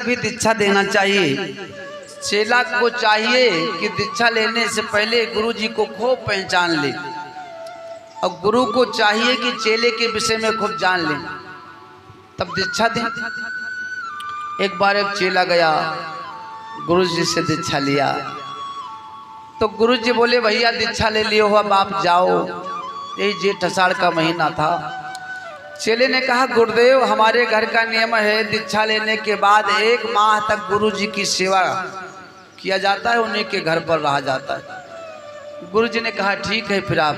भी दीक्षा देना चाहिए। चेला को चाहिए कि दीक्षा लेने से पहले गुरु जी को खूब पहचान ले और गुरु को चाहिए कि चेले के विषय में खूब जान ले, तब दीक्षा दे। एक बार एक चेला गया, गुरु जी से दीक्षा लिया तो गुरु जी बोले भैया दीक्षा ले लियो हो, अब आप जाओ। यही जेठ आषाढ़ का महीना था। चेले ने कहा गुरुदेव हमारे घर का नियम है दीक्षा लेने के बाद 1 माह तक गुरु जी की सेवा किया जाता है, उन्हीं के घर पर रहा जाता है। गुरु जी ने कहा ठीक है, फिर आप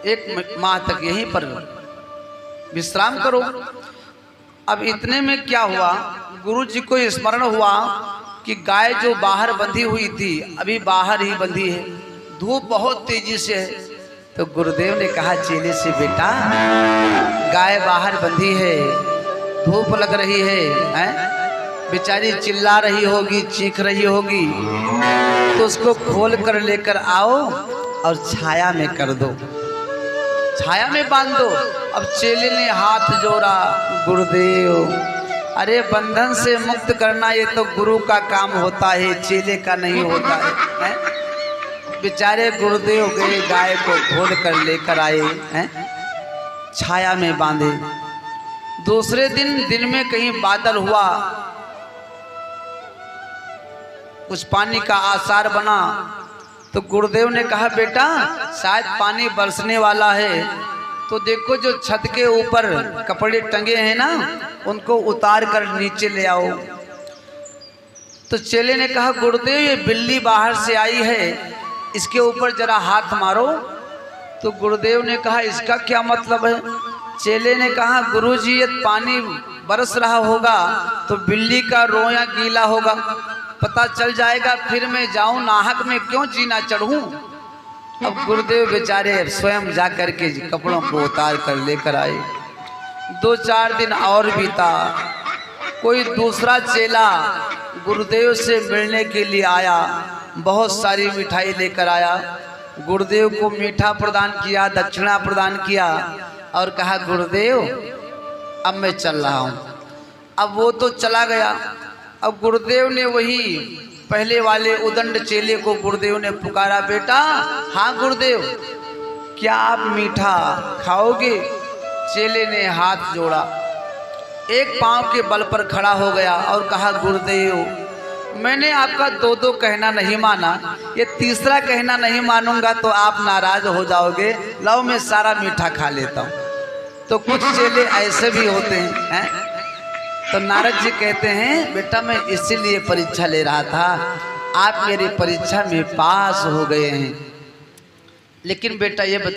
1 माह तक यहीं पर विश्राम करो। अब इतने में क्या हुआ, गुरु जी को स्मरण हुआ कि गाय जो बाहर बंधी हुई थी अभी बाहर ही बंधी है, धूप बहुत तेजी से है। तो गुरुदेव ने कहा चेले से बेटा गाय बाहर बंधी है, धूप लग रही है, बेचारी चिल्ला रही होगी, चीख रही होगी, तो उसको खोल कर लेकर आओ और छाया में कर दो, छाया में बांध दो। अब चेले ने हाथ जोड़ा, गुरुदेव अरे बंधन से मुक्त करना ये तो गुरु का काम होता है, चेले का नहीं होता है। बेचारे गुरुदेव गए, गाय को खोल कर लेकर आए, छाया में बांधे। दूसरे दिन में कहीं बादल हुआ, कुछ पानी का आसार बना, तो गुरुदेव ने कहा बेटा शायद पानी बरसने वाला है, तो देखो जो छत के ऊपर कपड़े टंगे हैं ना, उनको उतार कर नीचे ले आओ। तो चेले ने कहा गुरुदेव ये बिल्ली बाहर से आई है, इसके ऊपर जरा हाथ मारो। तो गुरुदेव ने कहा इसका क्या मतलब है। चेले ने कहा गुरुजी ये पानी बरस रहा होगा तो बिल्ली का रोया गीला होगा, पता चल जाएगा, फिर मैं जाऊं नाहक में क्यों जीना चढ़ूं। अब गुरुदेव बेचारे स्वयं जा कर के कपड़ों को उतार कर लेकर आए। 2-4 दिन और बीता, कोई दूसरा चेला गुरुदेव से मिलने के लिए आया, बहुत सारी मिठाई लेकर आया, गुरुदेव को मीठा प्रदान किया, दक्षिणा प्रदान किया और कहा गुरुदेव अब मैं चल रहा हूँ। अब वो तो चला गया। अब गुरुदेव ने वही पहले वाले उदंड चेले को गुरुदेव ने पुकारा, बेटा हाँ गुरुदेव क्या आप मीठा खाओगे। चेले ने हाथ जोड़ा, एक पांव के बल पर खड़ा हो गया और कहा गुरुदेव मैंने आपका 2 कहना नहीं माना, ये तीसरा कहना नहीं मानूंगा तो आप नाराज हो जाओगे, लो मैं सारा मीठा खा लेता हूँ। तो कुछ चेले ऐसे भी होते हैं, तो नारद जी कहते हैं बेटा मैं इसीलिए परीक्षा ले रहा था, आप मेरी परीक्षा में पास हो गए हैं, लेकिन बेटा ये बता